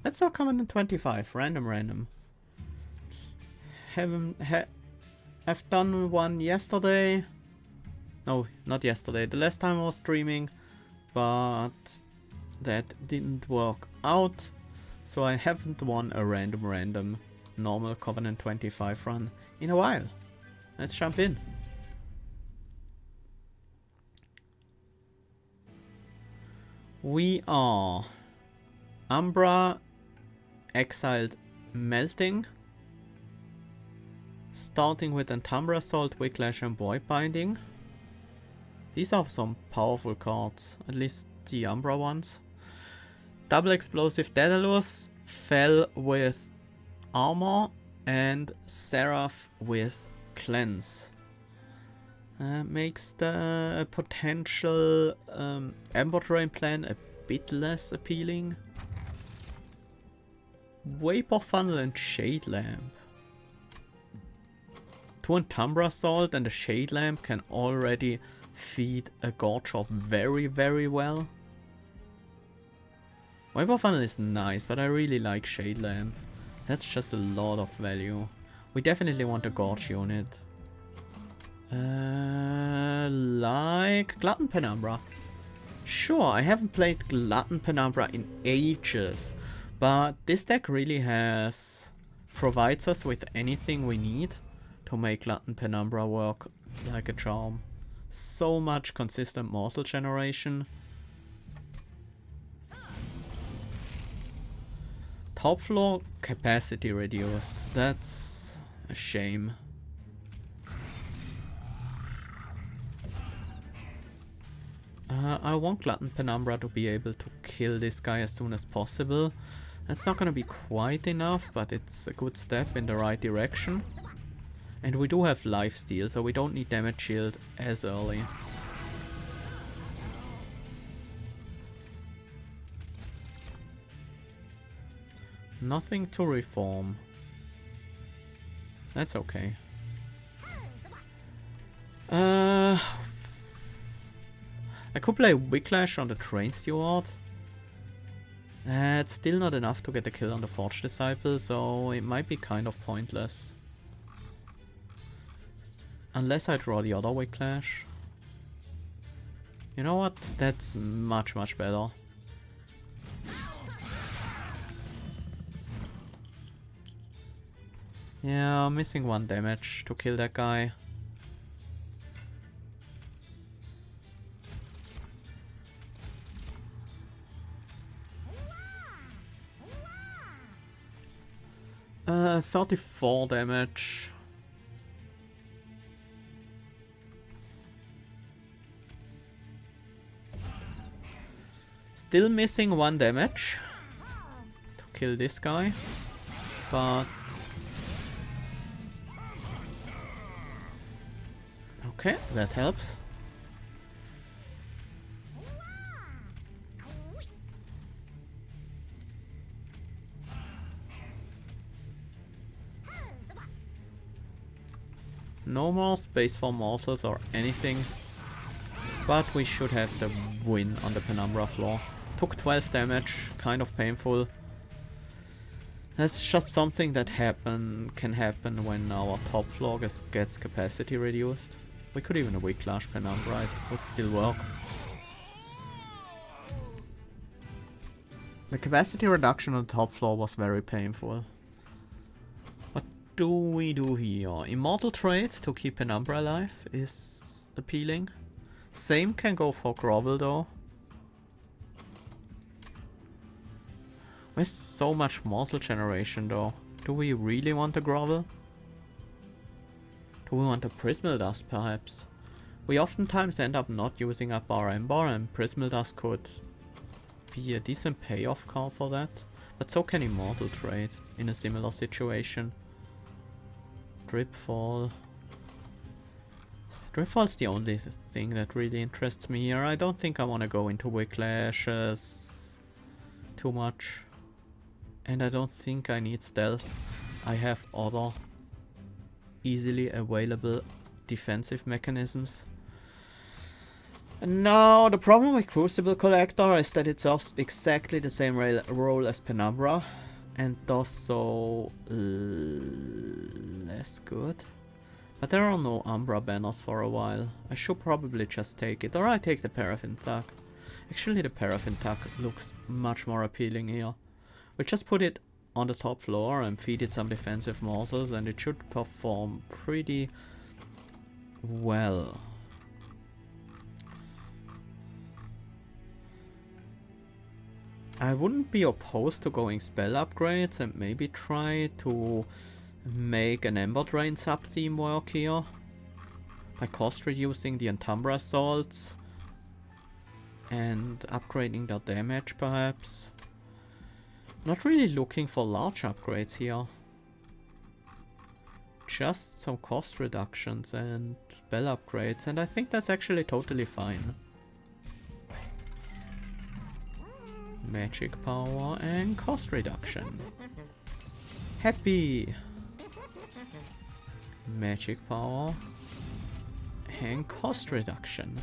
Let's do common in 25. Random. I've done one yesterday. No, not yesterday. The last time I was streaming. But that didn't work out. So I haven't won a random normal Covenant 25 run in a while. Let's jump in. We are Umbra, Exiled Melting, starting with Antumbra Assault, Wicklash and Void Binding. These are some powerful cards, at least the Umbra ones. Double Explosive Daedalus fell with Armor and Seraph with Cleanse. Makes the potential Ember Drain plan a bit less appealing. Vapor Funnel and Shade Lamp. 2 Antumbra Assault and a Shade Lamp can already feed a Gorge off very well. Vapor Funnel is nice, but I really like Shade Lamp. That's just a lot of value. We definitely want a Gorge unit. Like Glutton Penumbra. Sure, I haven't played Glutton Penumbra in ages, but this deck really provides us with anything we need to make Glutton Penumbra work like a charm. So much consistent morsel generation. Top floor capacity reduced. That's a shame. I want Glutton Penumbra to be able to kill this guy as soon as possible. That's not gonna be quite enough, but it's a good step in the right direction. And we do have lifesteal, so we don't need damage shield as early. Nothing to reform. That's okay. I could play Wicklash on the Train Steward. It's still not enough to get a kill on the Forge Disciple, so it might be kind of pointless. Unless I draw the other Wicklash. You know what? That's much better. Yeah, I'm missing 1 damage to kill that guy. Uh, 34 damage. Still missing 1 damage to kill this guy, but okay, that helps. No more space for morsels or anything, but we should have the win on the Penumbra floor. Took 12 damage, kind of painful. That's just something that can happen when our top floor gets capacity reduced. We could even Wicklash Penumbra, it would still work. The capacity reduction on the top floor was very painful. What do we do here? Immortal Trade to keep Penumbra alive is appealing. Same can go for Grovel though. There's so much morsel generation though. Do we really want a Grovel? Do we want a Prismal Dust perhaps? We oftentimes end up not using up our Ember, and Prismal Dust could be a decent payoff card for that. But so can Immortal Trade in a similar situation. Dripfall. Dripfall's the only thing that really interests me here. I don't think I want to go into Wicklashes too much. And I don't think I need stealth. I have other easily available defensive mechanisms. Now, the problem with Crucible Collector is that it serves exactly the same role as Penumbra, and does so less good. But there are no Umbra banners for a while. I should probably just take it, or I take the Paraffin Tug. Actually, the Paraffin Tug looks much more appealing here. We just put it on the top floor and feed it some defensive morsels, and it should perform pretty well. I wouldn't be opposed to going spell upgrades and maybe try to make an Ember Drain sub-theme work here. By cost reducing the Entumbra Assaults and upgrading their damage perhaps. Not really looking for large upgrades here. Just some cost reductions and spell upgrades, and I think that's actually totally fine. Magic power and cost reduction. Happy! Magic power and cost reduction.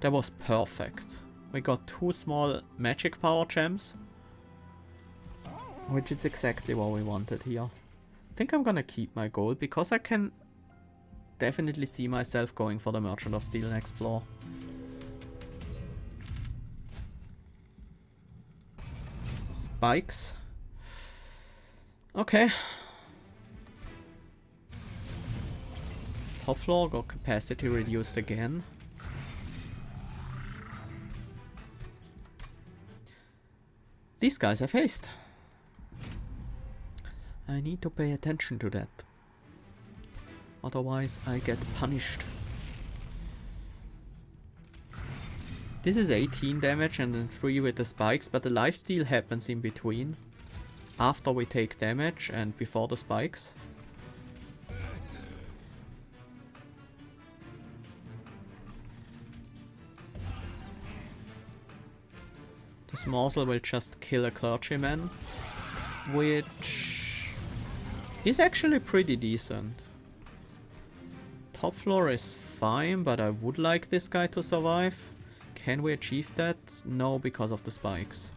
That was perfect. We got 2 small magic power gems, which is exactly what we wanted here. I think I'm gonna keep my gold because I can definitely see myself going for the Merchant of Steel next floor. Spikes. Okay. Top floor got capacity reduced again. These guys have haste. I need to pay attention to that. Otherwise I get punished. This is 18 damage and then 3 with the spikes, but the lifesteal happens in between. After we take damage and before the spikes. This morsel will just kill a clergyman, which is actually pretty decent. Top floor is fine, but I would like this guy to survive. Can we achieve that? No, because of the spikes.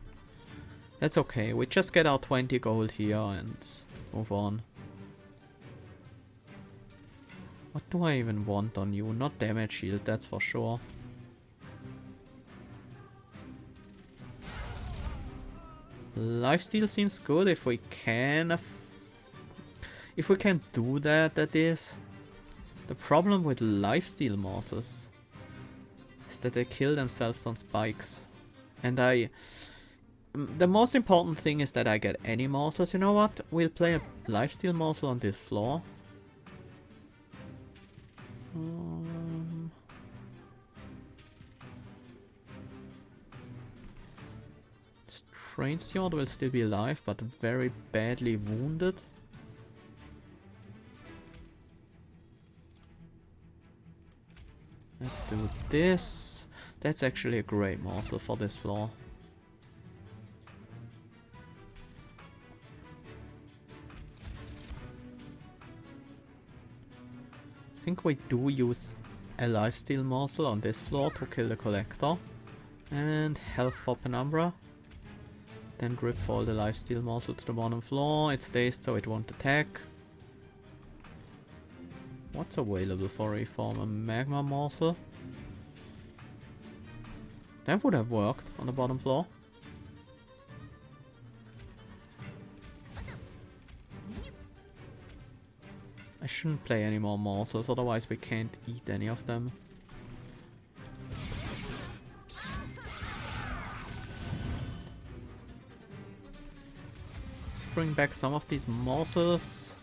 That's okay, we just get our 20 gold here and move on. What do I even want on you? Not damage shield, that's for sure. Lifesteal seems good if we can. If we can do that, that is. The problem with lifesteal morsels is that they kill themselves on spikes. And the most important thing is that I get any morsels. You know what? We'll play a lifesteal morsel on this floor. Train Steward will still be alive, but very badly wounded. Let's do this. That's actually a great morsel for this floor. I think we do use a lifesteal morsel on this floor to kill the Collector. And health for Penumbra. Then grip for all the lifesteal morsel to the bottom floor. It stays so it won't attack. What's available for reform? A magma morsel? That would have worked on the bottom floor. I shouldn't play any more morsels, otherwise we can't eat any of them. Bring back some of these morsels.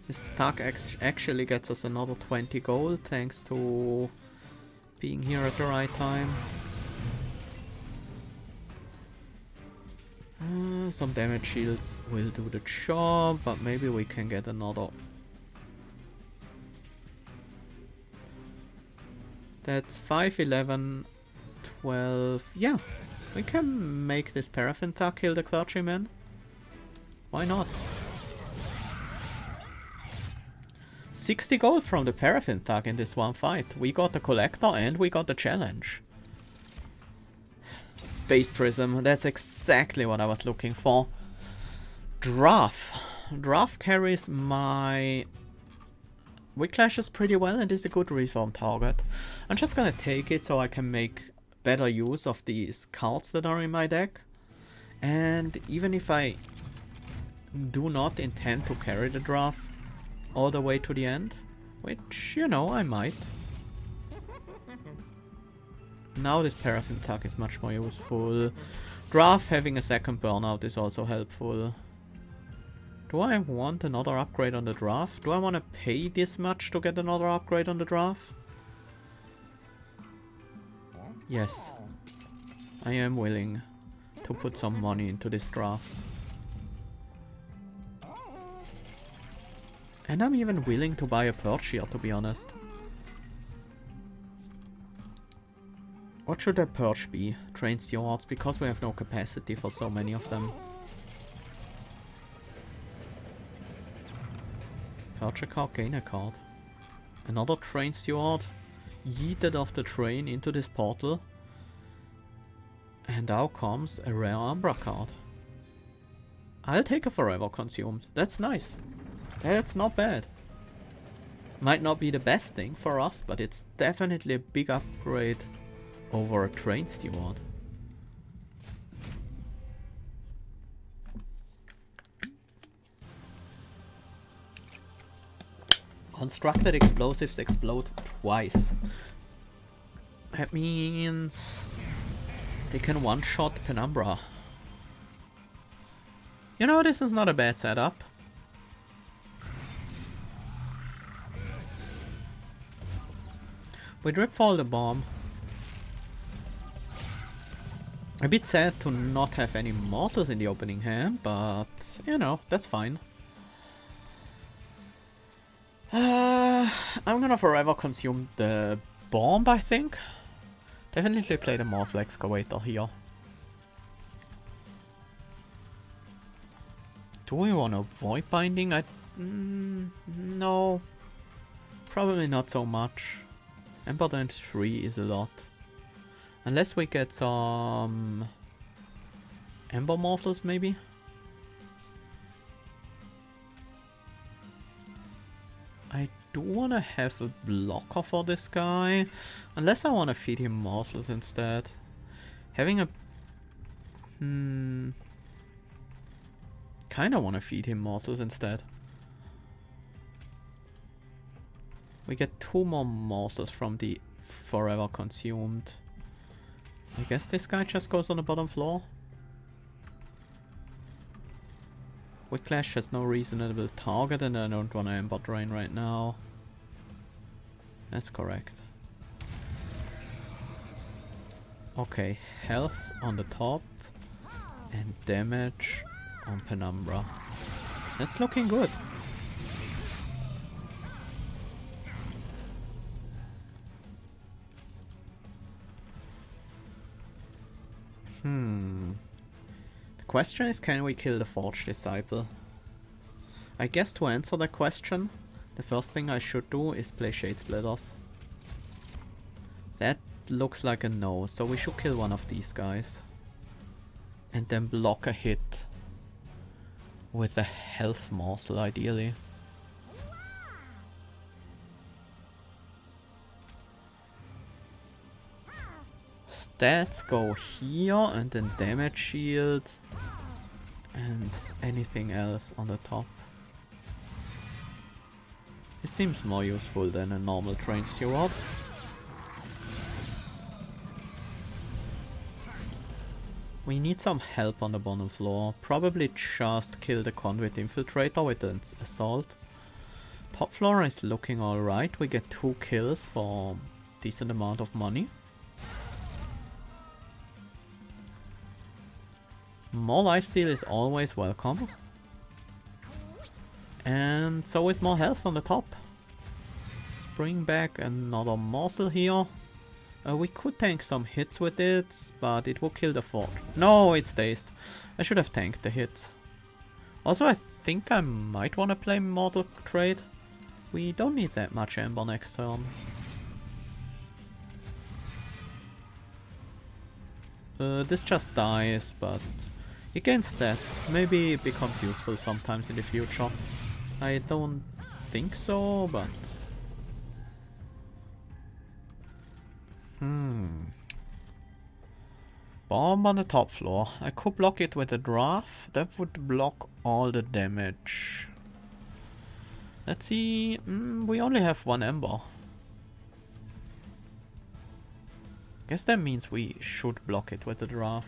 This tag actually gets us another 20 gold thanks to being here at the right time. Some damage shields will do the job, but maybe we can get another. That's 5, 11, 12. Yeah, we can make this Paraffin Tug kill the clergyman. Why not? 60 gold from the Paraffin Thug in this one fight. We got the Collector and we got the challenge. Space Prism, that's exactly what I was looking for. Draft. Draft carries my Whiplashes pretty well and is a good reform target. I'm just gonna take it so I can make better use of these cards that are in my deck. And even if I do not intend to carry the draft all the way to the end, which, you know, I might. Now this Paraffin Thug is much more useful. Draft having a second burnout is also helpful. Do I want another upgrade on the draft? Do I want to pay this much to get another upgrade on the draft? Yes. I am willing to put some money into this draft. And I'm even willing to buy a Purge here, to be honest. What should a Purge be? Train Stewards, because we have no capacity for so many of them. Purge a card, gain a card. Another Train Steward yeeted off the train into this portal. And out comes a rare Umbra card. I'll take a Forever Consumed. That's nice. That's not bad. Might not be the best thing for us, but it's definitely a big upgrade over a Train Steward. Constructed explosives explode twice. That means they can one-shot Penumbra. You know, this is not a bad setup. We Dripfall the bomb. A bit sad to not have any morsels in the opening hand, but you know, that's fine. I'm gonna forever consume the bomb, I think. Definitely play the morsel excavator here. Do we want to avoid binding? No. Probably not so much. Embodiment 3 is a lot. Unless we get some Ember morsels, maybe? I do want to have a blocker for this guy. Unless I want to feed him morsels instead. Having a... Kinda want to feed him morsels instead. We get 2 more morsels from the Forever Consumed. I guess this guy just goes on the bottom floor. Whiplash has no reasonable target and I don't want to Ember Drain right now. That's correct. Okay, health on the top and damage on Penumbra. That's looking good. The question is, can we kill the Forge Disciple? I guess to answer that question, the first thing I should do is play Shade Splitters. That looks like a no, so we should kill one of these guys. And then block a hit with a health morsel, ideally. Stats go here, and then damage shield, and anything else on the top. This seems more useful than a normal Train Steward. We need some help on the bottom floor. Probably just kill the Conduit Infiltrator with an assault. Top floor is looking alright. We get 2 kills for a decent amount of money. More lifesteal is always welcome. And so is more health on the top. Bring back another morsel here. We could tank some hits with it, but it will kill the Forge. No, it's dazed. I should have tanked the hits. Also, I think I might want to play Mortal Trade. We don't need that much Ember next turn. This just dies, but it gains stats. Maybe it becomes useful sometimes in the future. I don't think so, but... Bomb on the top floor. I could block it with a draft. That would block all the damage. Let's see. We only have one Ember. Guess that means we should block it with the draft.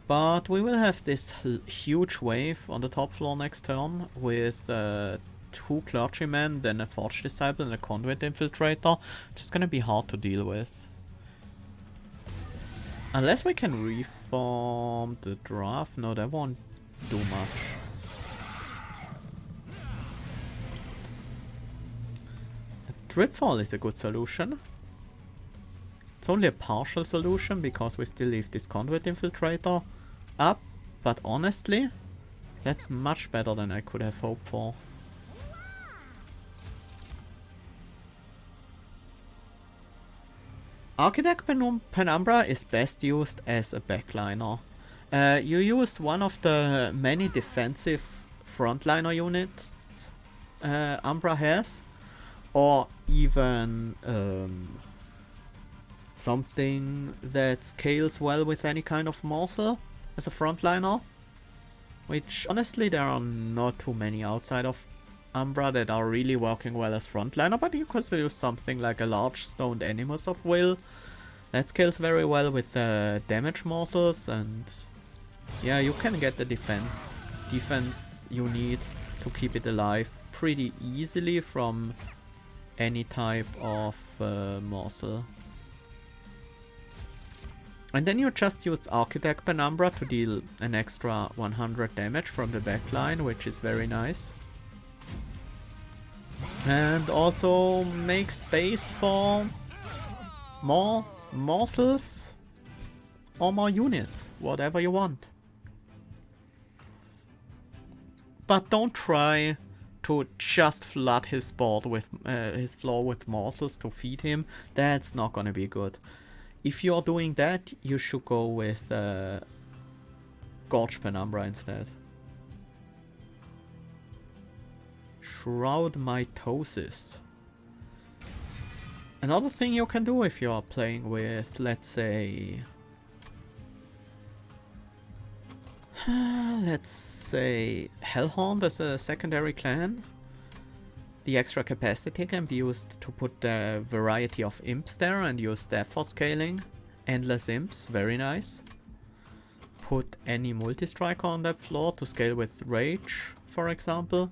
But we will have this huge wave on the top floor next turn with 2 clergymen, then a forge disciple and a conduit infiltrator. Just gonna be hard to deal with. Unless we can reform the draft. No, that won't do much. A Dripfall is a good solution. It's only a partial solution because we still leave this conduit infiltrator up. But honestly, that's much better than I could have hoped for. Architect Penumbra is best used as a backliner. You use one of the many defensive frontliner units Umbra has, or even something that scales well with any kind of morsel as a frontliner. Which honestly there are not too many outside of Umbra that are really working well as frontliner, but you could use something like a large stoned Animus of Will. That scales very well with the damage morsels, and yeah, you can get the defense you need to keep it alive pretty easily from any type of morsel. And then you just use Architect Penumbra to deal an extra 100 damage from the backline, which is very nice. And also make space for more morsels or more units, whatever you want. But don't try to just flood his board with his floor with morsels to feed him. That's not gonna be good. If you're doing that, you should go with Gorge Penumbra instead. Shroud Mitosis. Another thing you can do if you are playing with, let's say... Hellhound as a secondary clan. The extra capacity can be used to put a variety of imps there and use that for scaling. Endless imps, very nice. Put any multi-striker on that floor to scale with rage, for example.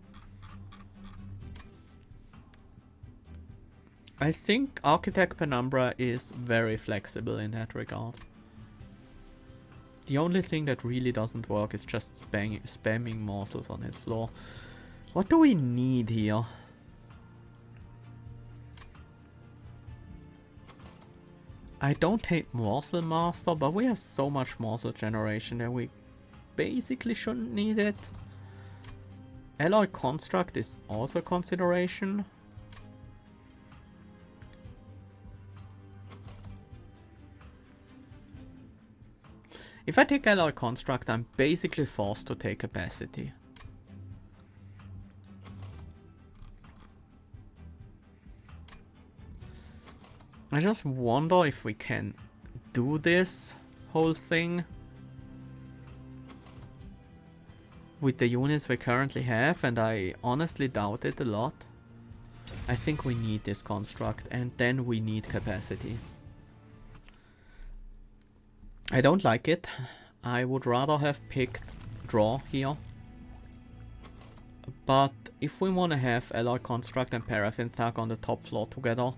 I think Architect Penumbra is very flexible in that regard. The only thing that really doesn't work is just spamming morsels on his floor. What do we need here? I don't hate Morsel Master, but we have so much morsel generation that we basically shouldn't need it. Alloy Construct is also a consideration. If I take Alloy Construct, I'm basically forced to take Capacity. I just wonder if we can do this whole thing with the units we currently have, and I honestly doubt it a lot. I think we need this construct, and then we need capacity. I don't like it. I would rather have picked draw here. But if we want to have Alloy Construct and Paraffin Thug on the top floor together,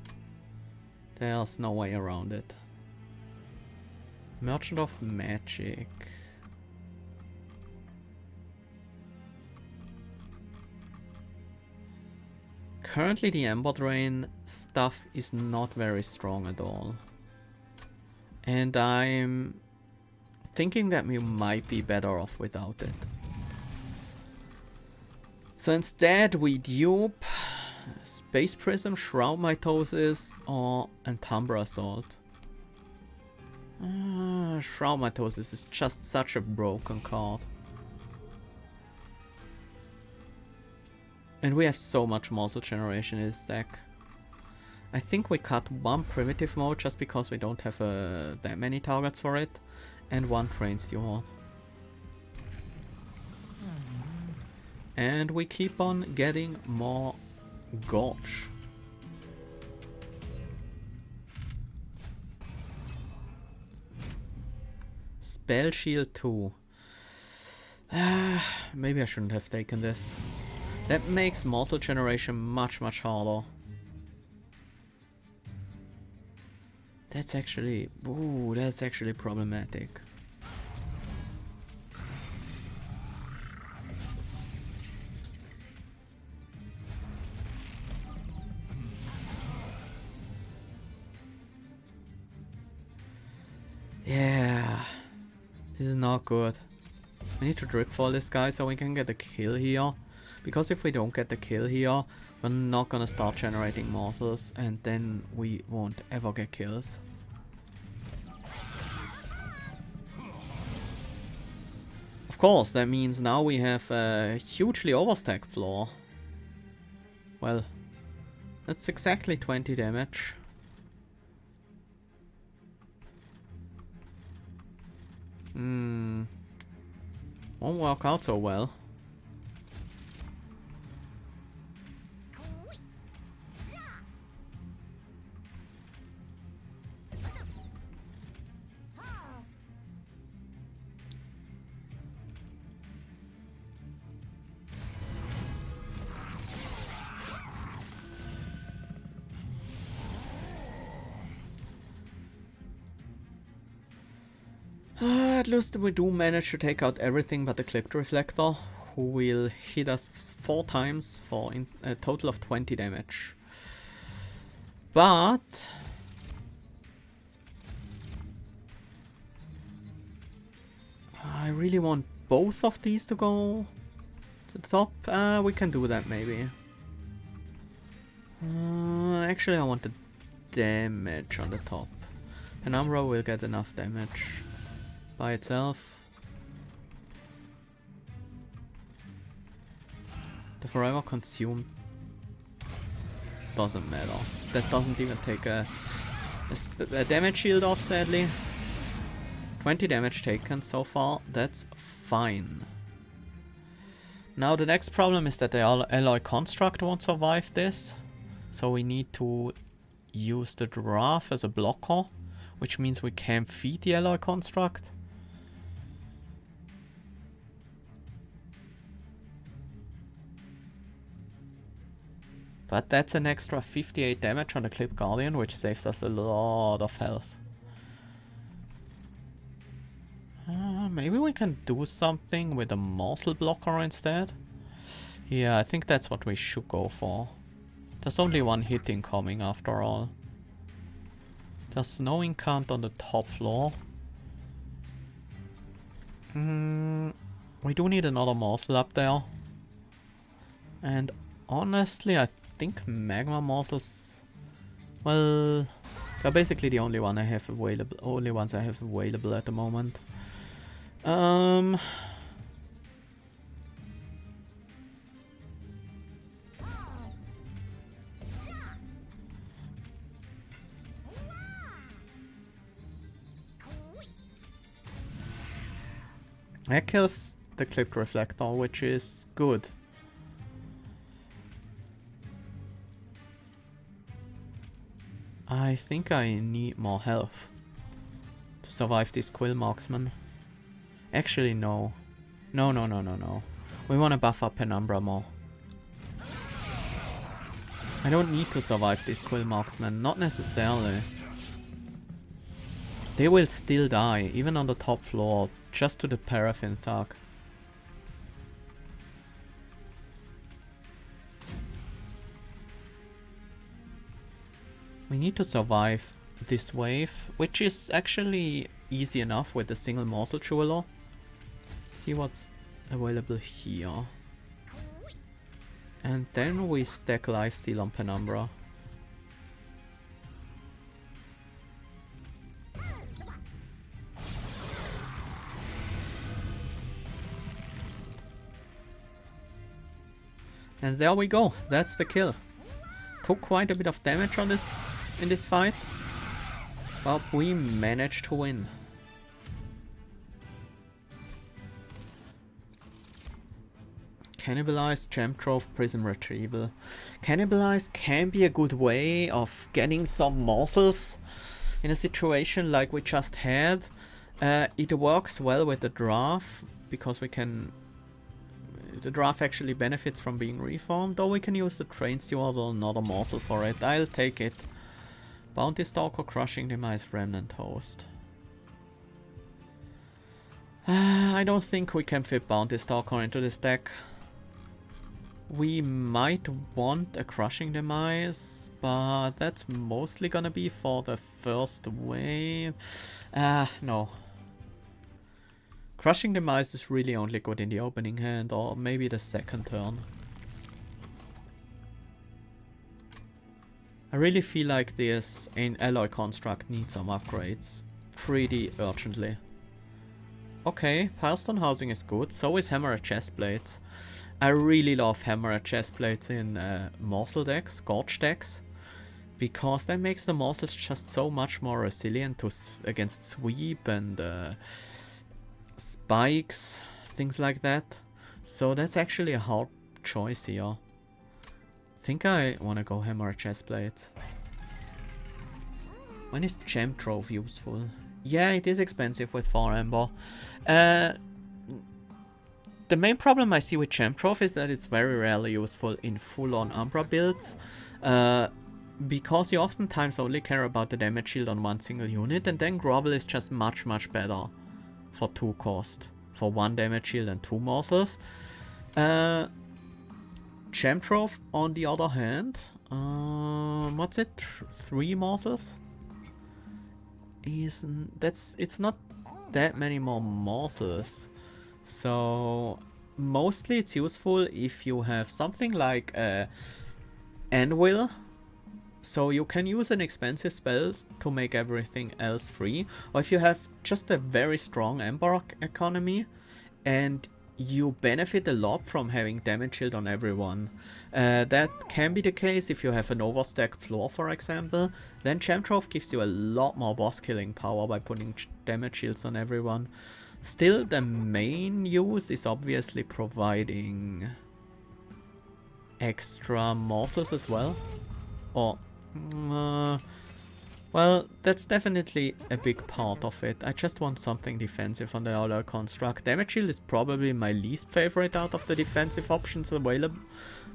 there's no way around it. Merchant of Magic. Currently the Ember Drain stuff is not very strong at all. And I'm thinking that we might be better off without it. So instead we dupe Space Prism, Shroud Mitosis, or Umbra Assault. Shroud Mitosis is just such a broken card. And we have so much muscle generation in this deck. I think we cut one primitive mode just because we don't have that many targets for it. And one Train Steward. And we keep on getting more Gorge. Spell Shield 2. Maybe I shouldn't have taken this. That makes muscle generation much harder. That's actually... Ooh, that's actually problematic. Yeah, this is not good. We need to drip fall this guy so we can get a kill here. Because if we don't get the kill here, we're not gonna start generating muscles and then we won't ever get kills. Of course, that means now we have a hugely overstacked floor. Well, that's exactly 20 damage. Won't work out so well. At least we do manage to take out everything but the Clipped Reflector, who will hit us 4 times for a total of 20 damage. But I really want both of these to go to the top. We can do that maybe. Actually I want the damage on the top. Penumbra will get enough damage by itself. The Forever Consume doesn't matter. That doesn't even take a damage shield off, sadly. 20 damage taken so far, that's fine. Now the next problem is that the Alloy Construct won't survive this. So we need to use the Giraffe as a blocker, which means we can't feed the Alloy Construct. But that's an extra 58 damage on the Clip Guardian, which saves us a lot of health. Maybe we can do something with a Morsel Blocker instead? Yeah, I think that's what we should go for. There's only one hit incoming after all. There's no incant on the top floor. We do need another Morsel up there. And honestly, I think Magma Morsels, well, they're basically the only ones I have available at the moment. That kills the Clipped Reflector, which is good. I think I need more health to survive this Quill Marksman. Actually, no. No. We want to buff up Penumbra more. I don't need to survive this Quill Marksman, not necessarily. They will still die, even on the top floor, just to the Paraffin Thug. We need to survive this wave, which is actually easy enough with the single Morsel Jeweler. See what's available here. And then we stack Lifesteal on Penumbra. And there we go, that's the kill. Took quite a bit of damage on this in this fight, but we managed to win. Cannibalize, Gem Trove, Prism Retrieval. Cannibalize can be a good way of getting some morsels in a situation like we just had. It works well with the draft because we can... The draft actually benefits from being reformed, or we can use the Train Steward or another morsel for it. I'll take it. Bounty Stalker, Crushing Demise, Remnant Host. I don't think we can fit Bounty Stalker into this deck. We might want a Crushing Demise, but that's mostly gonna be for the first wave. No. Crushing Demise is really only good in the opening hand, or maybe the second turn. I really feel like this Alloy Construct needs some upgrades. Pretty urgently. Okay, Pilestone Housing is good, so is Hammer Chestplates. I really love Hammer Chestplates in morsel decks, Gorge decks, because that makes the morsels just so much more resilient to against sweep and spikes, things like that. So that's actually a hard choice here. I think I want to go Hammer Chestplate. When is Gem Trove useful? Yeah, it is expensive with 4 Ember. The main problem I see with Gem Trove is that it's very rarely useful in full-on Umbra builds. Because you oftentimes only care about the damage shield on one single unit, and then Grovel is just much better for 2 cost. For 1 damage shield and 2 morsels. Gem Trove, on the other hand, what's it? 3 morsels? It's not that many more morsels. So mostly it's useful if you have something like Anvil, so you can use an expensive spell to make everything else free, or if you have just a very strong Ember economy and you benefit a lot from having damage shield on everyone. That can be the case if you have an overstacked floor, for example. Then Gem Trove gives you a lot more boss killing power by putting damage shields on everyone. Still, the main use is obviously providing extra morsels as well. Or, well, that's definitely a big part of it. I just want something defensive on the Alloy Construct. Damage Shield is probably my least favorite out of the defensive options available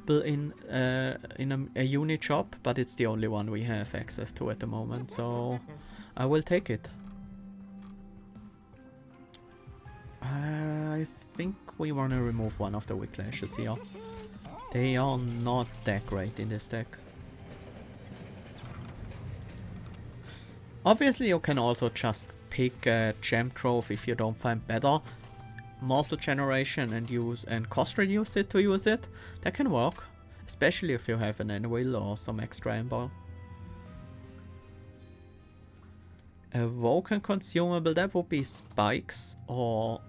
in a unit shop, but it's the only one we have access to at the moment, so I will take it. I think we want to remove one of the Whiplashes here. They are not that great in this deck. Obviously you can also just pick a Gem Trove if you don't find better morsel generation and cost reduce it to use it. That can work, especially if you have an Anvil or some extra Ember. Awoken consumable, that would be spikes or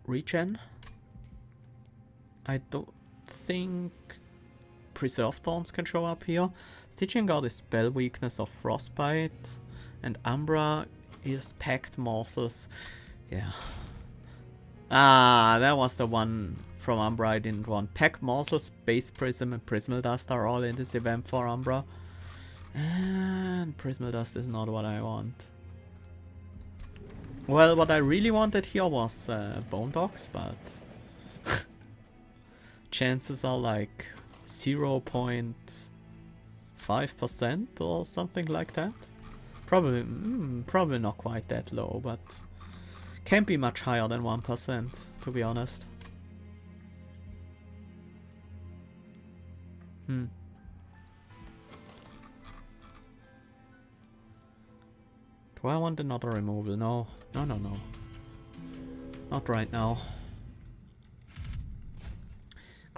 regen. I don't think Preserve Thorns can show up here. Stitching Guard is spell weakness of Frostbite, and Umbra is packed morsels. Yeah. Ah, that was the one from Umbra I didn't want. Pack morsels, Base Prism, and Prismal Dust are all in this event for Umbra. And Prismal Dust is not what I want. Well, what I really wanted here was Bone Dogs, but chances are like 0.5% or something like that. Probably not quite that low, but can't be much higher than 1%, to be honest. Do I want another removal? No. No. Not right now.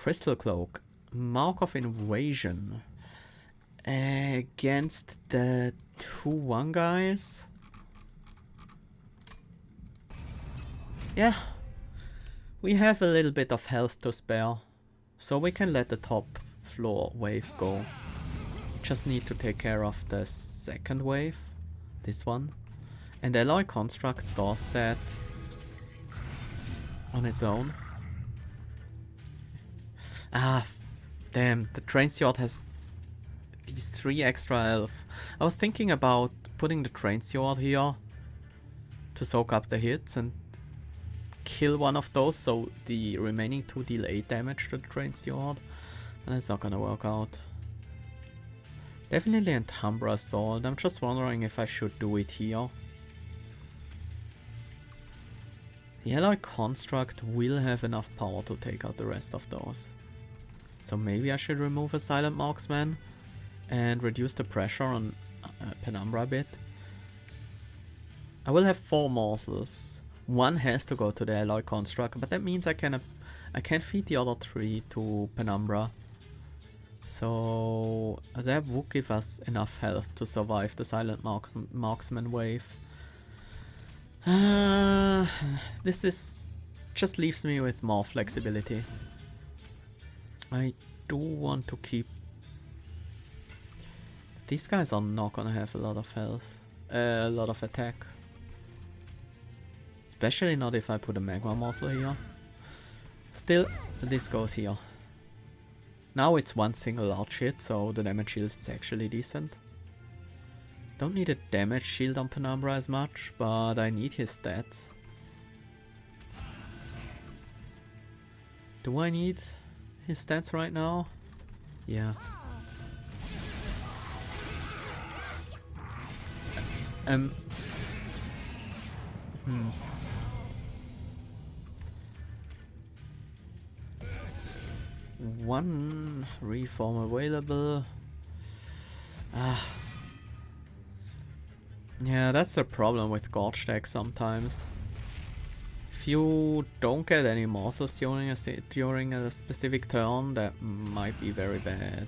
Crystal Cloak. Mark of Invasion. Against the 2-1 guys. Yeah. We have a little bit of health to spare. So we can let the top floor wave go. Just need to take care of the second wave. This one. And Alloy Construct does that on its own. Ah, damn, the Train Steward has these 3 extra health. I was thinking about putting the Train Steward here to soak up the hits and kill one of those so the remaining 2 deal 8 damage to the Train Steward. And it's not gonna work out. Definitely an Umbra Sword. I'm just wondering if I should do it here. The Alloy Construct will have enough power to take out the rest of those. So maybe I should remove a Silent Marksman and reduce the pressure on Penumbra a bit. I will have 4 morsels. 1 has to go to the Alloy Construct, but that means I can feed the other 3 to Penumbra. So that would give us enough health to survive the Silent Marksman wave. This is just leaves me with more flexibility. I do want to keep... These guys are not gonna have a lot of health, a lot of attack. Especially not if I put a Magma Morsel here. Still, this goes here. Now it's 1 single large hit, so the damage shield is actually decent. Don't need a damage shield on Penumbra as much, but I need his stats. Do I need his stats right now? Yeah. One reform available. Yeah, that's the problem with Gorge decks sometimes. If you don't get any morsels during a specific turn, that might be very bad.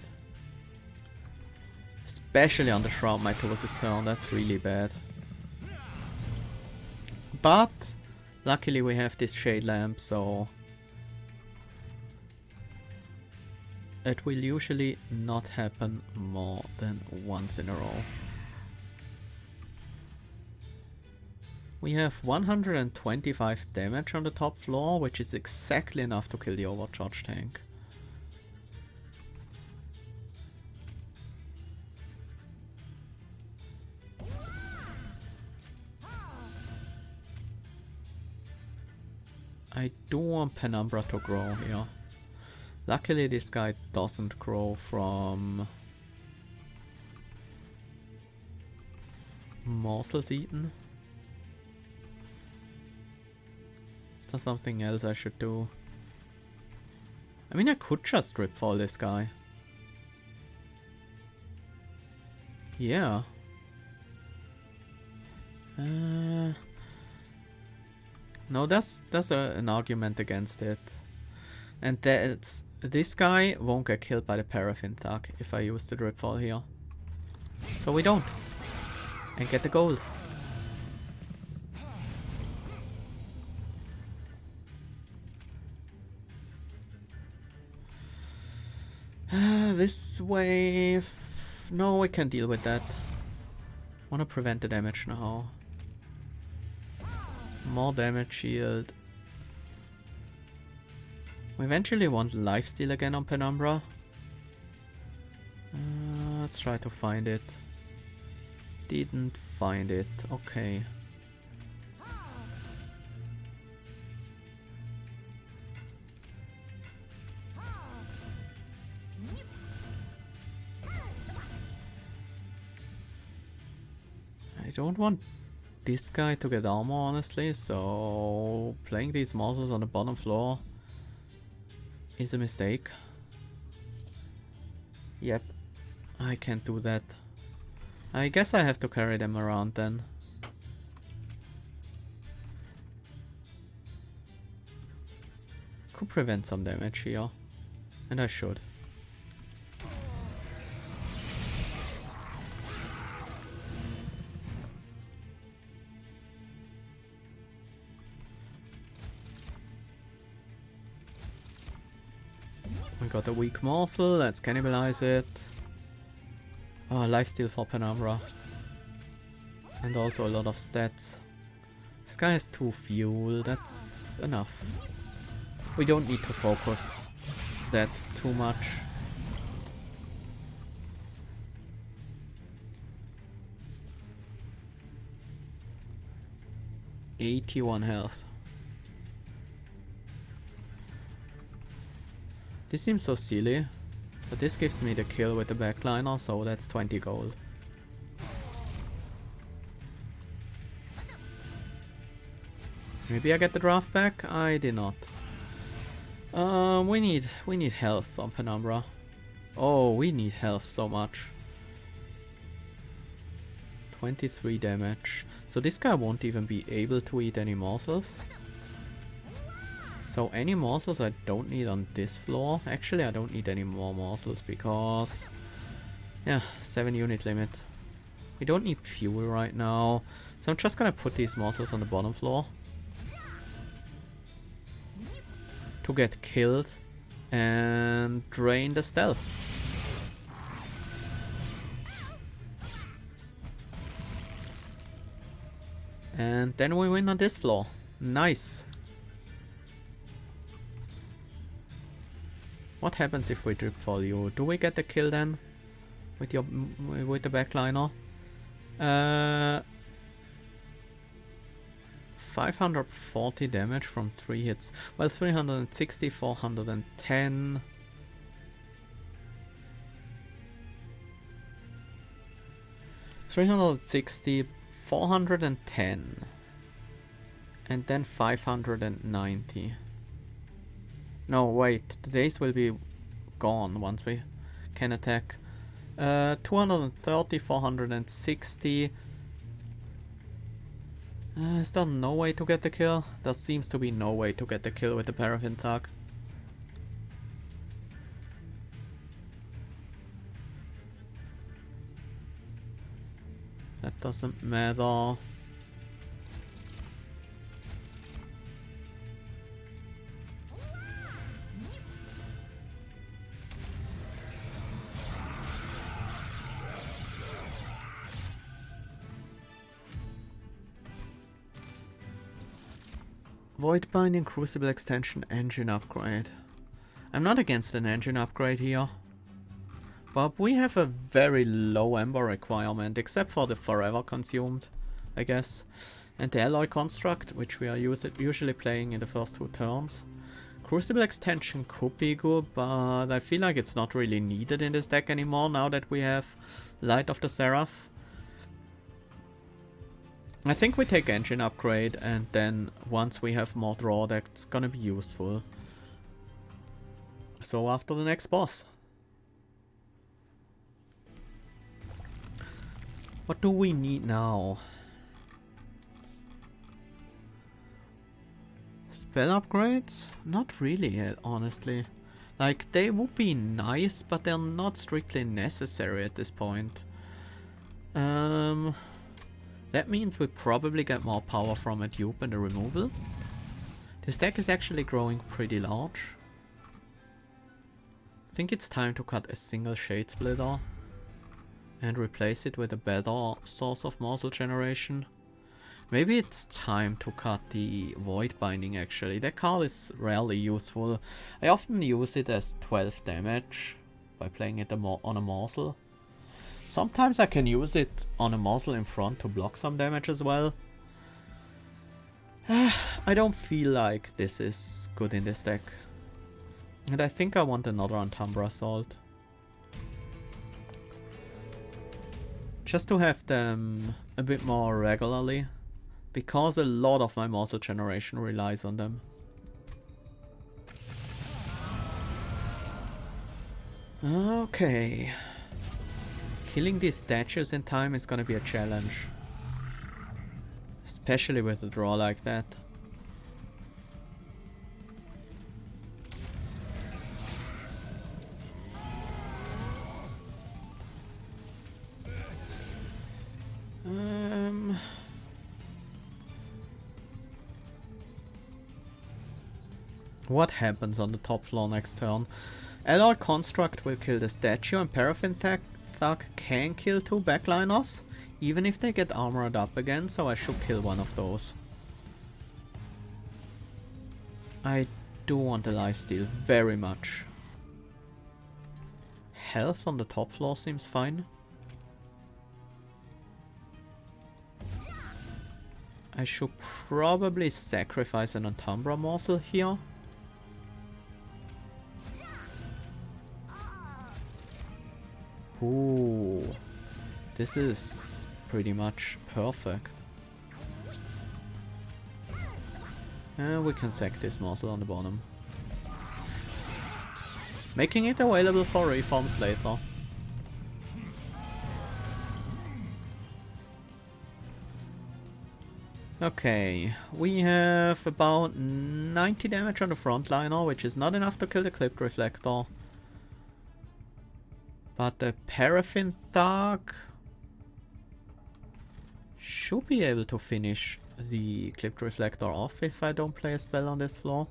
Especially on the Shroud Mitosis turn, that's really bad. But luckily we have this Shade Lamp, so it will usually not happen more than once in a row. We have 125 damage on the top floor, which is exactly enough to kill the Overcharge tank. I do want Penumbra to grow here. Luckily this guy doesn't grow from morsels eaten. Is there something else I should do? I mean, I could just Ripfall this guy. Yeah. No, that's an argument against it. And that's... This guy won't get killed by the Paraffin Thug if I use the Dripfall here. So we don't. And get the gold. This wave... No, we can deal with that. Wanna prevent the damage now. More damage shield. We eventually want lifesteal again on Penumbra. Let's try to find it. Didn't find it. Okay. I don't want this guy to get armor, honestly, so playing these morsels on the bottom floor is a mistake. Yep, I can't do that. I guess I have to carry them around then. Could prevent some damage here. And I should. We got a weak morsel, let's cannibalize it. Oh, lifesteal for Penumbra. And also a lot of stats. This guy has 2 fuel, that's enough. We don't need to focus that too much. $81 health. This seems so silly, but this gives me the kill with the backliner, so that's 20 gold. Maybe I get the draft back? I did not. We need health on Penumbra. Oh, we need health so much. 23 damage. So this guy won't even be able to eat any morsels. So any morsels I don't need on this floor. Actually, I don't need any more morsels because... yeah, 7 unit limit. We don't need fuel right now. So I'm just gonna put these morsels on the bottom floor. To get killed and drain the stealth. And then we win on this floor. Nice. What happens if we drip for you? Do we get the kill then? With the backliner? 540 damage from 3 hits. Well, 360, 410. $360, 410. And then 590. No, wait, the days will be gone once we can attack. 230, 460. Is there no way to get the kill? There seems to be no way to get the kill with the paraffin tag. That doesn't matter. Void Binding, Crucible Extension, Engine Upgrade. I'm not against an engine upgrade here. But we have a very low Ember requirement, except for the Forever Consumed, I guess. And the Alloy Construct, which we are usually playing in the first 2 turns. Crucible Extension could be good, but I feel like it's not really needed in this deck anymore now that we have Light of the Seraph. I think we take Engine Upgrade, and then once we have more draw, that's gonna be useful. So after the next boss. What do we need now? Spell upgrades? Not really yet, honestly. Like, they would be nice, but they're not strictly necessary at this point. That means we probably get more power from a dupe and a removal. This deck is actually growing pretty large. I think it's time to cut a single Shade Splitter and replace it with a better source of morsel generation. Maybe it's time to cut the Void Binding actually. That card is rarely useful. I often use it as 12 damage by playing it on a morsel. Sometimes I can use it on a morsel in front to block some damage as well. I don't feel like this is good in this deck. And I think I want another Umbra Assault. Just to have them a bit more regularly. Because a lot of my morsel generation relies on them. Okay. Killing these statues in time is gonna be a challenge. Especially with a draw like that. What happens on the top floor next turn? Alloy Construct will kill the statue, and Paraffin Thug can kill 2 backliners, even if they get armored up again, so I should kill one of those. I do want a lifesteal, very much. Health on the top floor seems fine. I should probably sacrifice an Umbra morsel here. Ooh, this is pretty much perfect. And we can sack this morsel on the bottom, making it available for reforms later. Okay, we have about 90 damage on the frontliner, which is not enough to kill the Clipped Reflector. But the Paraffin Thug should be able to finish the Clipped Reflector off if I don't play a spell on this floor.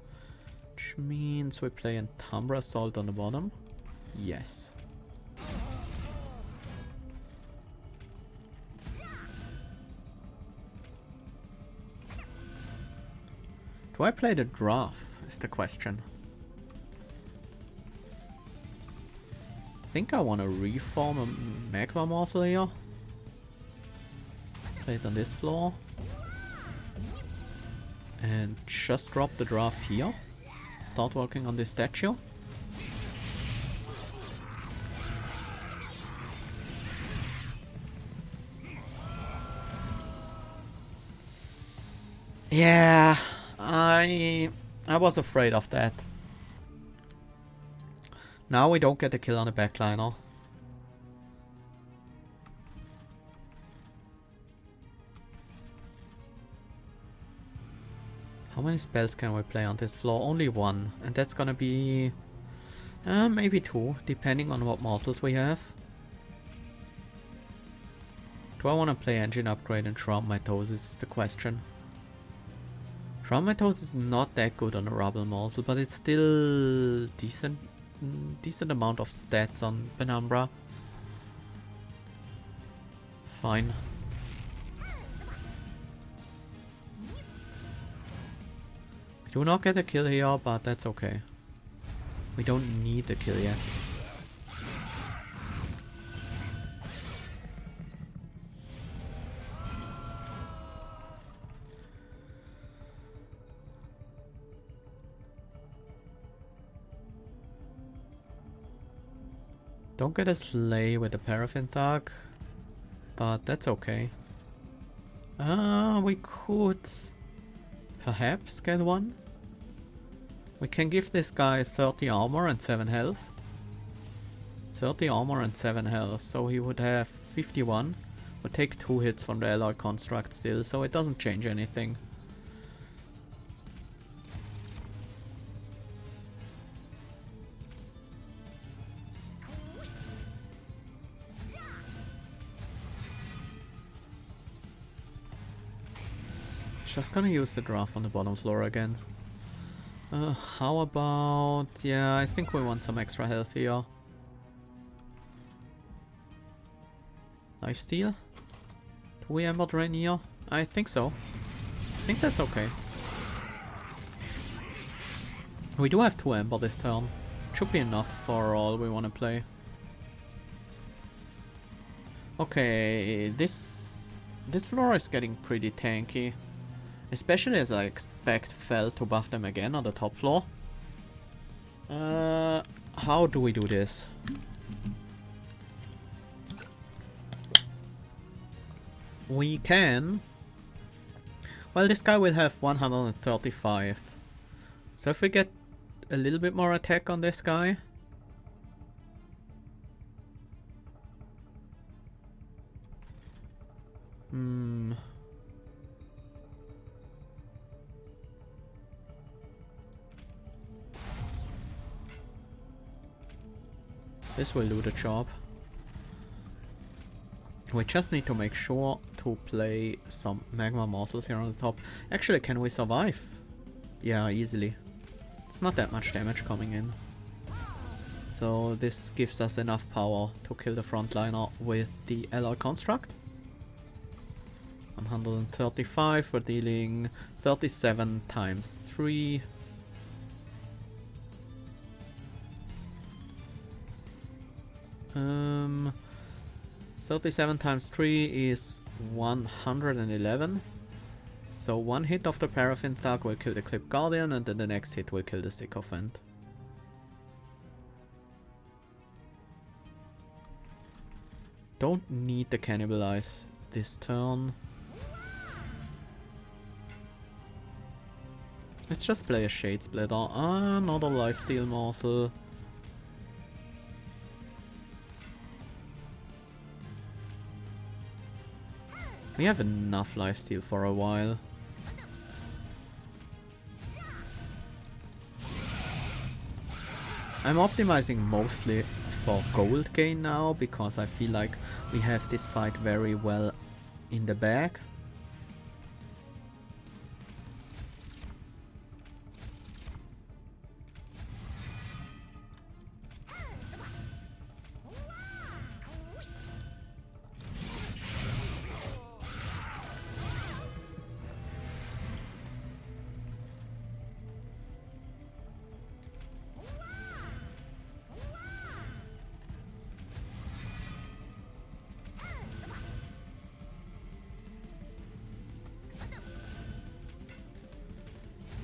Which means we play an Umbra Assault on the bottom. Yes. Do I play the draft is the question. I think I want to reform a Magma Morsel here. Play it on this floor. And just drop the draft here. Start working on this statue. Yeah, I was afraid of that. Now we don't get a kill on the backliner. How many spells can we play on this floor? Only one, and that's gonna be maybe 2, depending on what morsels we have. Do I want to play Engine Upgrade and Shroud Mitosis is the question. Shroud Mitosis is not that good on the Rubble morsel, but it's still decent amount of stats on Penumbra. Fine. We do not get a kill here, but that's okay. We don't need a kill yet. Don't get a Slay with the Paraffin Thug, but that's okay. We could perhaps get one. We can give this guy 30 armor and 7 health. 30 armor and 7 health, so he would have 51. Would take 2 hits from the alloy construct still, so it doesn't change anything. Just gonna use the draft on the bottom floor again. How about... yeah, I think we want some extra health here. Lifesteal? Do we Ember Drain here? I think so. I think that's okay. We do have 2 Ember this turn. Should be enough for all we want to play. Okay, this floor is getting pretty tanky. Especially as I expect Fel to buff them again on the top floor. How do we do this? We can... well, this guy will have 135. So if we get a little bit more attack on this guy... this will do the job. We just need to make sure to play some magma morsels here on the top. Actually, can we survive? Yeah, easily. It's not that much damage coming in. So this gives us enough power to kill the frontliner with the alloy construct. 135, we're dealing 37 times 3. Um, 37 times 3 is 111. So one hit of the Paraffin Thug will kill the Clip Guardian, and then the next hit will kill the Sycophant. Don't need to cannibalize this turn. Let's just play a Shade Splitter. Another lifesteal morsel. We have enough lifesteal for a while. I'm optimizing mostly for gold gain now, because I feel like we have this fight very well in the bag.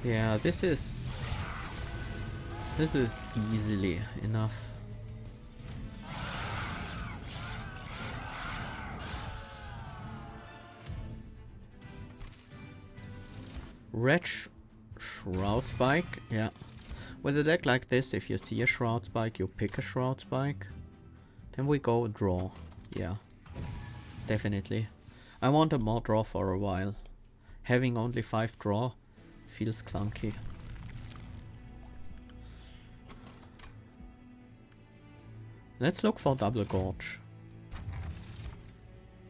Yeah, this is easily enough. Red Shroud Spike, yeah. With a deck like this, if you see a Shroud Spike, you pick a Shroud Spike. Then we go draw. Yeah, definitely. I wanted more draw for a while. Having only 5 draw feels clunky. Let's look for double Gorge.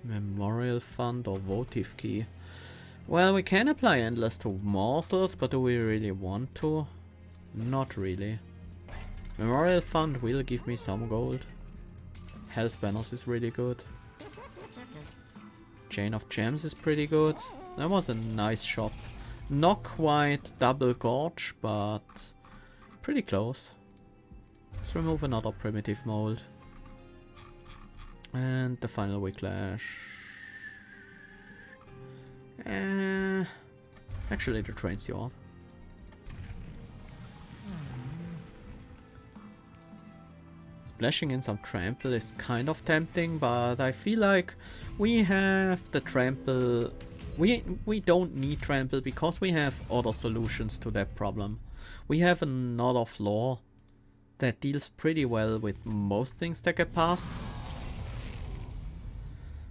Memorial Fund or Votive Key. Well, we can apply Endless to morsels, but do we really want to? Not really. Memorial Fund will give me some gold. Hell's Banners is really good. Chain of Gems is pretty good. That was a nice shot. Not quite double Gorge, but pretty close. Let's remove another primitive mold. And the final Whiplash. Actually, the Train Sword. Splashing in some trample is kind of tempting, but I feel like we have the trample. We don't need trample because we have other solutions to that problem. We have another floor that deals pretty well with most things that get past.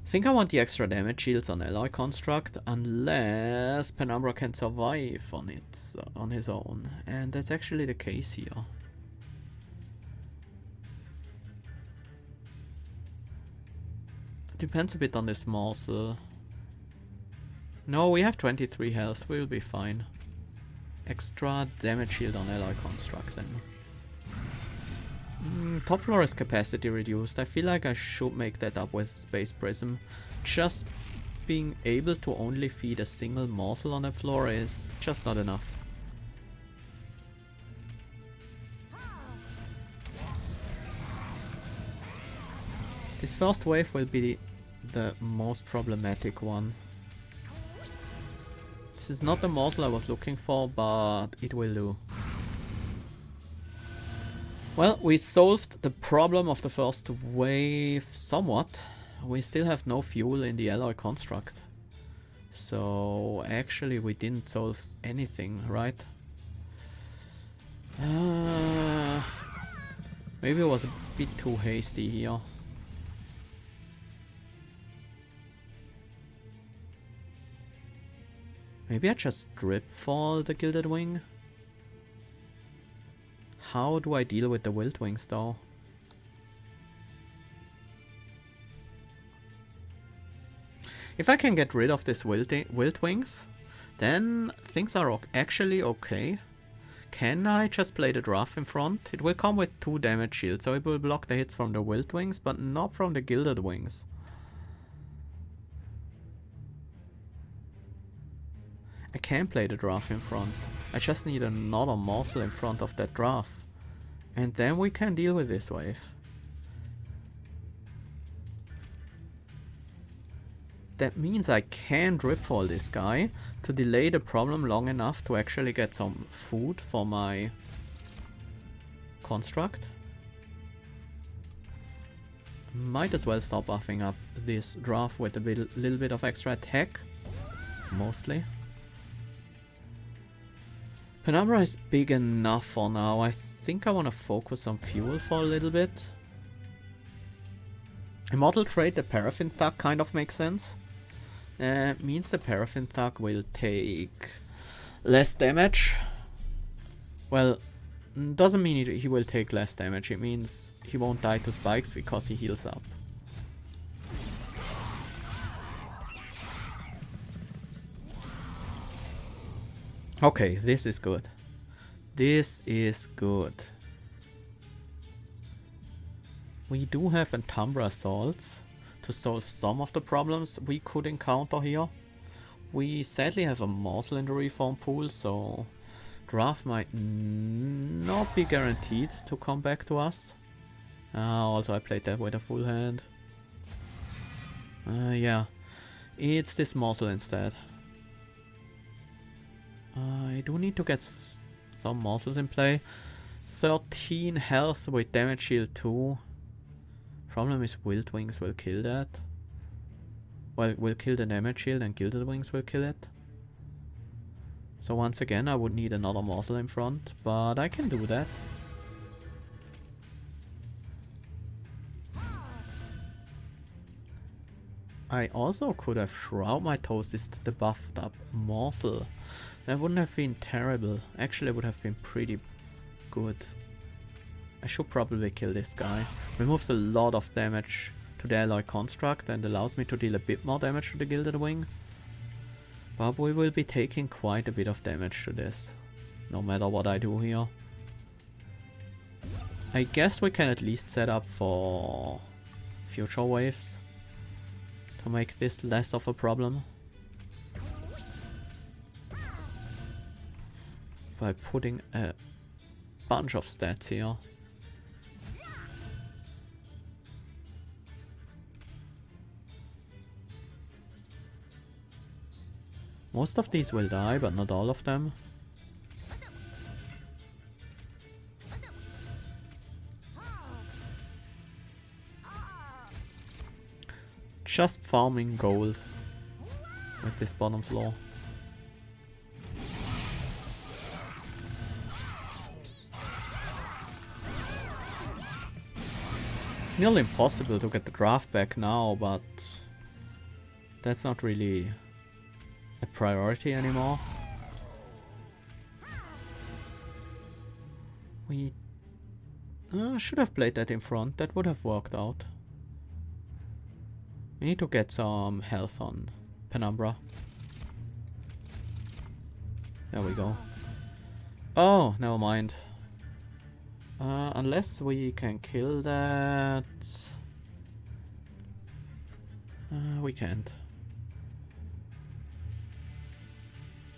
I think I want the extra damage shields on Alloy Construct, unless Penumbra can survive on his own, and that's actually the case here. Depends a bit on this morsel. No, we have 23 health, we'll be fine. Extra damage shield on Alloy Construct then. Top floor is capacity reduced. I feel like I should make that up with Space Prism. Just being able to only feed a single morsel on the floor is just not enough. This first wave will be the most problematic one. This is not the morsel I was looking for, but it will do. Well, we solved the problem of the first wave somewhat. We still have no fuel in the Alloy Construct. So actually we didn't solve anything, right? Maybe it was a bit too hasty here. Maybe I just drip fall the Gilded Wing? How do I deal with the Wild Wings though? If I can get rid of this Wild Wings, then things are actually okay. Can I just play the Draft in front? It will come with 2 damage shields, so it will block the hits from the Wild Wings, but not from the Gilded Wings. I can play the Draft in front. I just need another morsel in front of that Draft. And then we can deal with this wave. That means I can Dripfall this guy to delay the problem long enough to actually get some food for my construct. Might as well start buffing up this Draft with a little bit of extra attack. Mostly. Penumbra is big enough for now. I think I want to focus on fuel for a little bit. Immortal trait, the Paraffin Thug, kind of makes sense. Means the Paraffin Thug will take less damage. Well, doesn't mean he will take less damage. It means he won't die to spikes because he heals up. Okay, this is good. This is good. We do have Umbra assaults to solve some of the problems we could encounter here. We sadly have a morsel in the reform pool, so Draft might not be guaranteed to come back to us. Also I played that with a full hand. Yeah, it's this morsel instead. I do need to get some morsels in play. 13 health with damage shield 2. Problem is Wild Wings will kill that. Well, will kill the damage shield and Gilded Wings will kill it. So once again I would need another morsel in front, but I can do that. I also could have Shroud my Toast to the buffed up morsel. That wouldn't have been terrible. Actually it would have been pretty good. I should probably kill this guy. Removes a lot of damage to the alloy construct and allows me to deal a bit more damage to the Gilded Wing. But we will be taking quite a bit of damage to this, no matter what I do here. I guess we can at least set up for future waves to make this less of a problem. By putting a bunch of stats here. Most of these will die, but not all of them. Just farming gold with this bottom floor. It's nearly impossible to get the Draft back now, but that's not really a priority anymore. We should have played that in front. That would have worked out. We need to get some health on Penumbra. There we go. Oh, never mind. Unless we can kill that... we can't.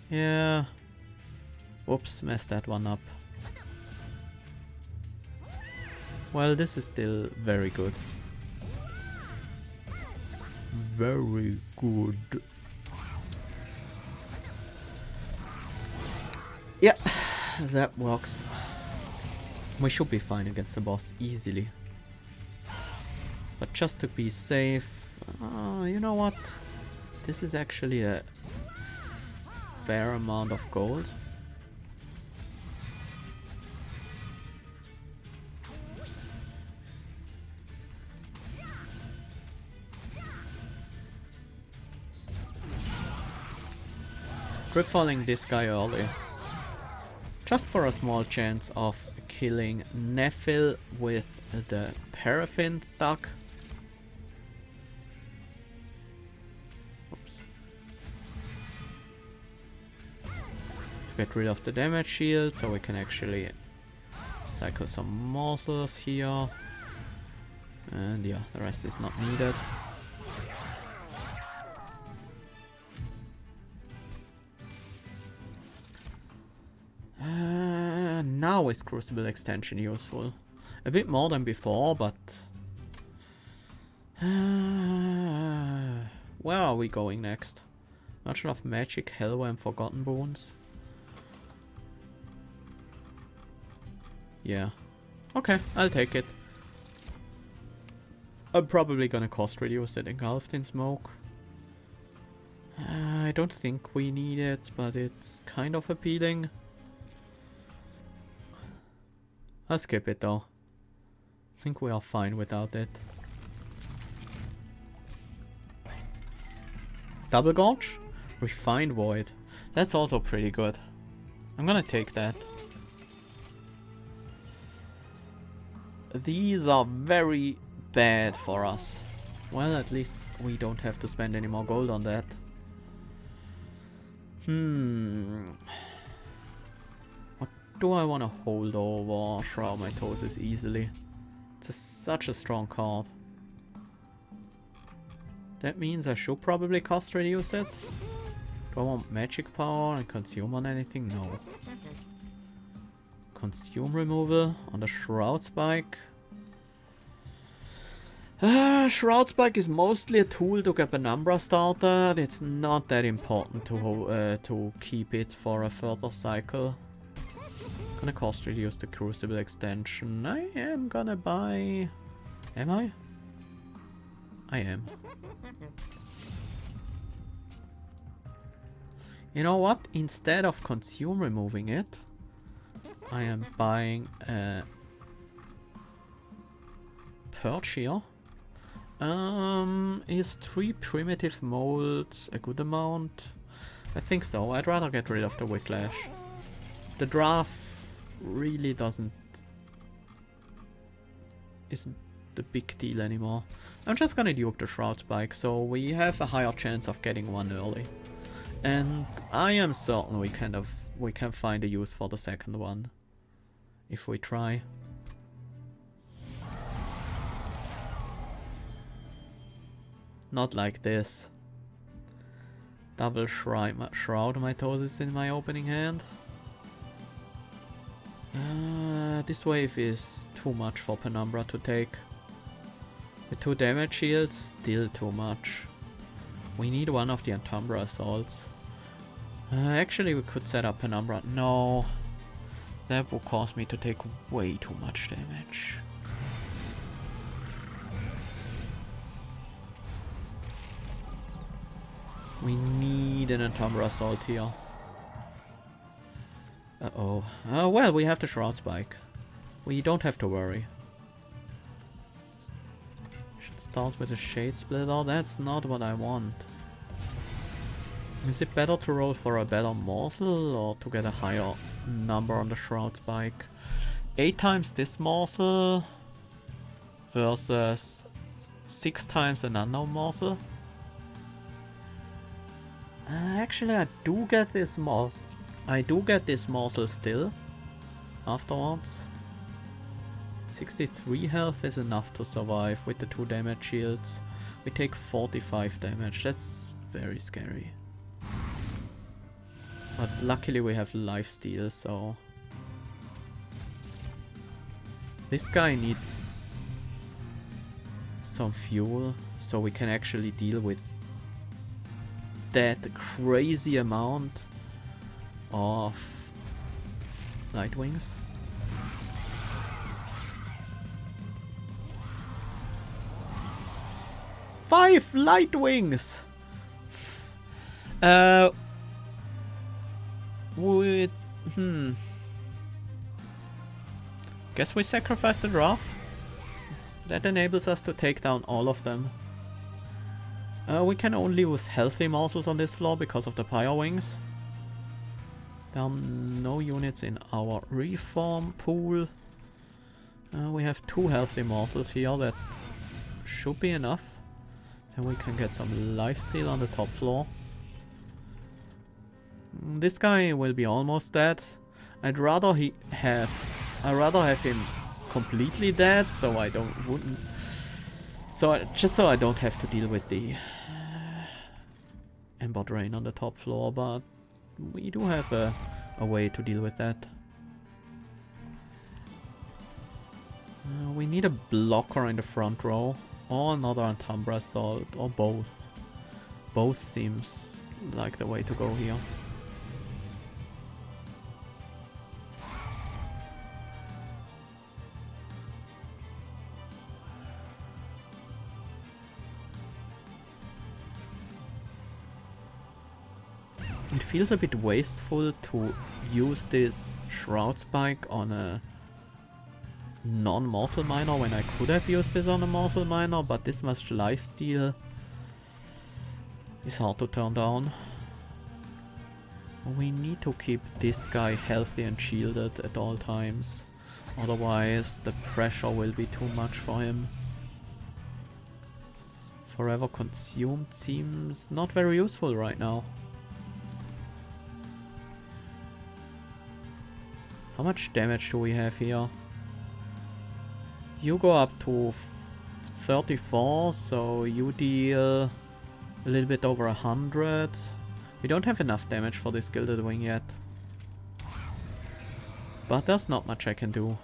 Yeah. Whoops, messed that one up. Well, this is still very good. Very good. Yeah, that works. We should be fine against the boss easily. But just to be safe... you know what? This is actually a fair amount of gold. Dripfalling this guy early. Just for a small chance of killing Nephil with the Paraffin Thug. Oops. Get rid of the damage shield so we can actually cycle some morsels here. And yeah, the rest is not needed. Now is Crucible Extension useful. A bit more than before, but... where are we going next? Merchant of Magic, Hellway and Forgotten Boons. Yeah. Okay, I'll take it. I'm probably gonna cost reduce it. Engulfed in Smoke. I don't think we need it, but it's kind of appealing. I'll skip it though. I think we are fine without it. Double Gorge? Refined Void. That's also pretty good. I'm gonna take that. These are very bad for us. Well, at least we don't have to spend any more gold on that. What do I want to hold over? Shroud Mitosis easily. It's such a strong card. That means I should probably cost reduce it. Do I want magic power and consume on anything? No. Consume removal on the Shroud Spike. Shroud Spike is mostly a tool to get an Umbra started. It's not that important to keep it for a further cycle. Gonna cost reduce the Crucible Extension. I am gonna buy... Am I? I am. You know what? Instead of consume removing it, I am buying a Purge here. Is 3 primitive mold a good amount? I think so. I'd rather get rid of the Whiplash. The draft really isn't the big deal anymore. I'm just gonna dupe the Shroud Spike, so we have a higher chance of getting one early. And I am certain we can find a use for the second one. If we try. Not like this. Double Shroud Mitosis in my opening hand. This wave is too much for Penumbra to take. With 2 damage shields, still too much. We need one of the Antumbra Assaults. Actually, we could set up Penumbra. No. That would cause me to take way too much damage. We need an Antumbra Assault here. Uh-oh. Well, we have the Shroud Spike. We don't have to worry. Should start with a Shade Splitter. That's not what I want. Is it better to roll for a better morsel or to get a higher number on the Shroud Spike? 8 times this morsel versus 6 times an unknown morsel. Actually, I do get this morsel. I do get this morsel still afterwards. 63 health is enough to survive with the 2 damage shields. We take 45 damage. That's very scary. But luckily we have lifesteal, so... This guy needs some fuel, so we can actually deal with that crazy amount of Lightwings. Five Lightwings! Guess we sacrifice the draft. That enables us to take down all of them. We can only use healthy morsels on this floor because of the Pyre Wings. There are no units in our reform pool. We have 2 healthy morsels here that should be enough. Then we can get some lifesteal on the top floor. This guy will be almost dead. I'd rather have him completely dead, so I wouldn't. Just so I don't have to deal with the Ember Drain on the top floor, but we do have a way to deal with that. We need a blocker in the front row, or another Umbra Assault, or both. Both seems like the way to go here. It feels a bit wasteful to use this Shroud Spike on a non-Morsel Miner when I could have used it on a Morsel Miner, but this much lifesteal is hard to turn down. We need to keep this guy healthy and shielded at all times, otherwise the pressure will be too much for him. Forever Consumed seems not very useful right now. How much damage do we have here? You go up to 34, so you deal a little bit over 100. We don't have enough damage for this Gilded Wing yet. But there's not much I can do.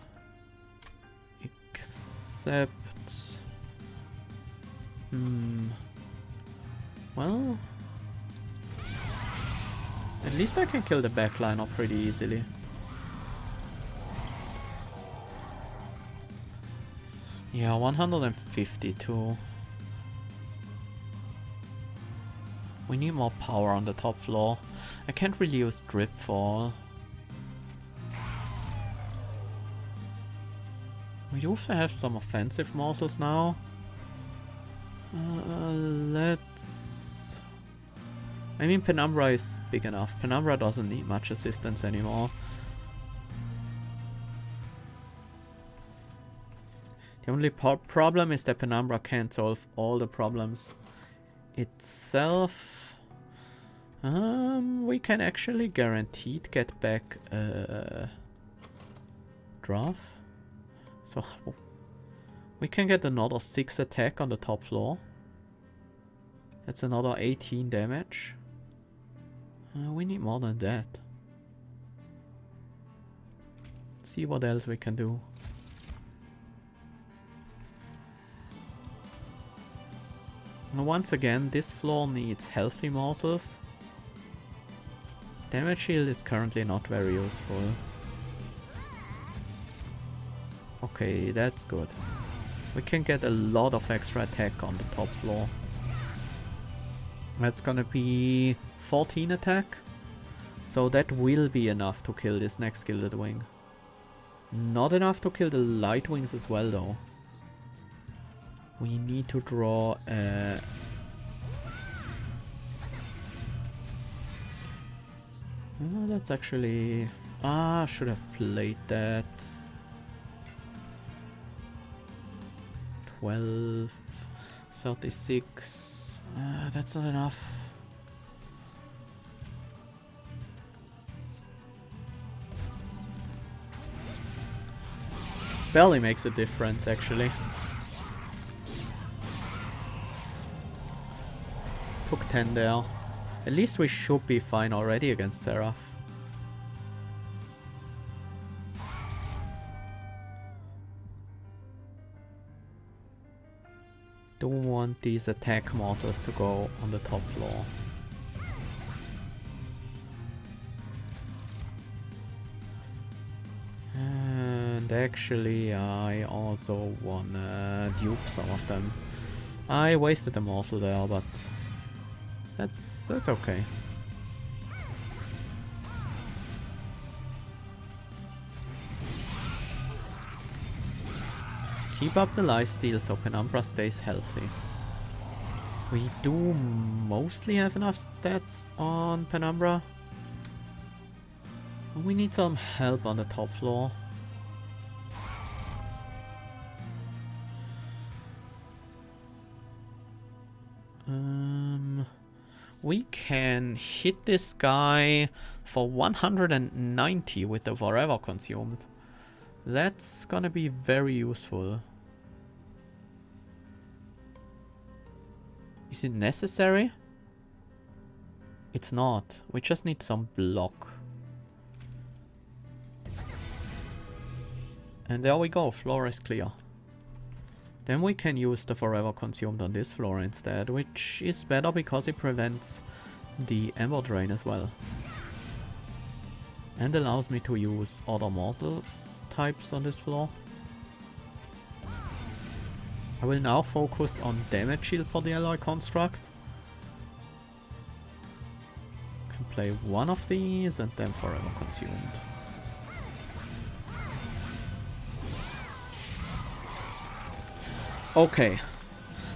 Except... well... at least I can kill the backliner pretty easily. Yeah, 152. We need more power on the top floor. I can't really use Drip Fall. We do have some offensive morsels now. Let's... I mean, Penumbra is big enough. Penumbra doesn't need much assistance anymore. The only problem is that Penumbra can't solve all the problems itself. We can actually guaranteed get back draft. So we can get another 6 attack on the top floor. That's another 18 damage. We need more than that. Let's see what else we can do. And once again, this floor needs healthy morsels. Damage shield is currently not very useful. Okay, that's good. We can get a lot of extra attack on the top floor. That's gonna be 14 attack. So that will be enough to kill this next Gilded Wing. Not enough to kill the Light Wings as well though. We need to draw a... oh, that's actually... ah, should have played that. 12... 36... that's not enough. Barely makes a difference actually. Took 10 there. At least we should be fine already against Seraph. Don't want these attack morsels to go on the top floor. And actually I also wanna dupe some of them. I wasted a morsel there, but that's okay. Keep up the lifesteal so Penumbra stays healthy. We do mostly have enough stats on Penumbra. We need some help on the top floor. we can hit this guy for 190 with the Forever Consumed. That's gonna be very useful. Is it necessary? It's not. We just need some block. And there we go, floor is clear. Then we can use the Forever Consumed on this floor instead, which is better because it prevents the Ember Drain as well. And allows me to use other morsels types on this floor. I will now focus on damage shield for the alloy construct. Can play one of these and then Forever Consumed. Okay,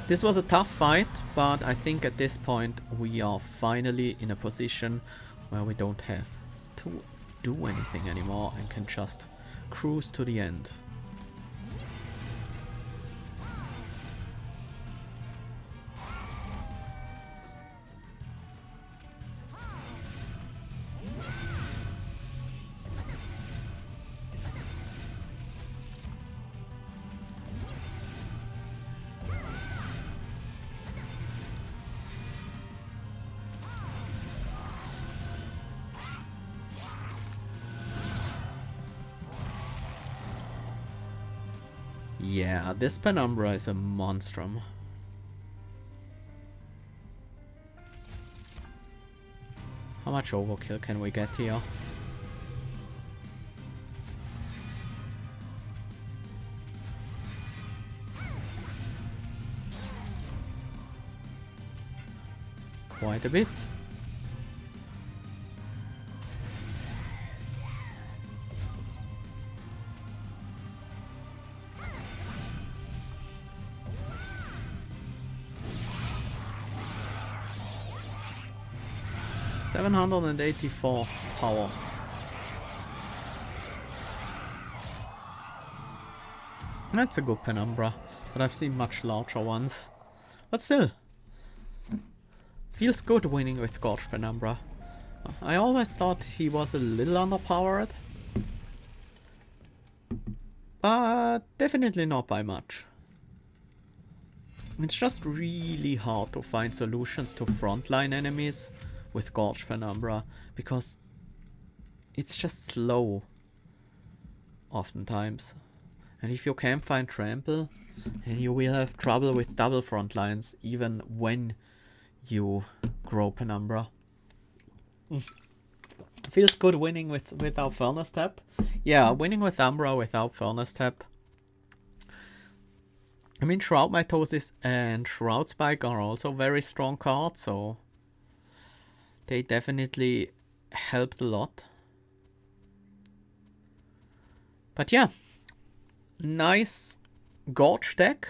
this was a tough fight, but I think at this point we are finally in a position where we don't have to do anything anymore and can just cruise to the end. Yeah, this Penumbra is a monstrum. How much overkill can we get here? Quite a bit. $784 power. That's a good Penumbra, but I've seen much larger ones. But still, feels good winning with Gorge Penumbra. I always thought he was a little underpowered, but definitely not by much. It's just really hard to find solutions to frontline enemies with Gorge Penumbra, because it's just slow oftentimes. And if you can't find Trample, then you will have trouble with double frontlines even when you grow Penumbra. Feels good winning without Furnace Tap. Yeah, winning with Umbra without Furnace Tap. I mean, Shroud Mitosis and Shroud Spike are also very strong cards, so they definitely helped a lot. But yeah, nice Gorge deck.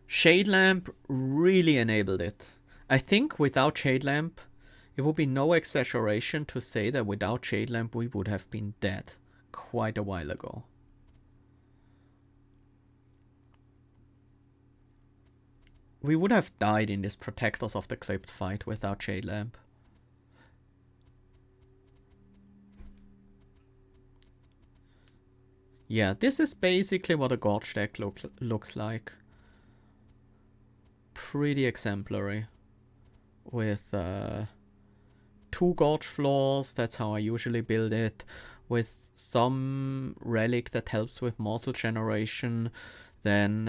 Shade Lamp really enabled it. I think without Shade Lamp, it would be no exaggeration to say that without Shade Lamp we would have been dead quite a while ago. We would have died in this Protectors of the Crypt fight without Shade Lamp. Yeah, this is basically what a Gorge deck looks like. Pretty exemplary. With 2 Gorge floors, that's how I usually build it. With some relic that helps with morsel generation. Then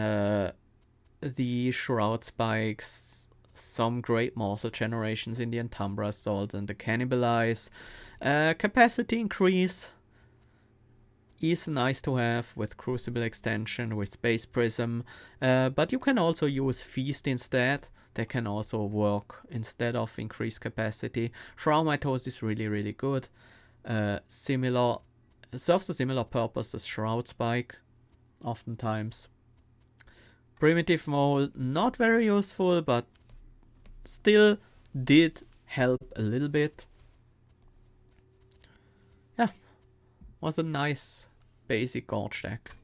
the Shroud Spikes, some great morsel generations in the Entumbra Assault and the Cannibalize. Capacity increase is nice to have with Crucible Extension, with Space Prism, but you can also use Feast instead. That can also work instead of increased capacity. Shroud Mitosis is really good. Similar, serves a similar purpose as Shroud Spike, oftentimes. Primitive Mole, not very useful, but still did help a little bit. Yeah, was a nice basic Gorge deck.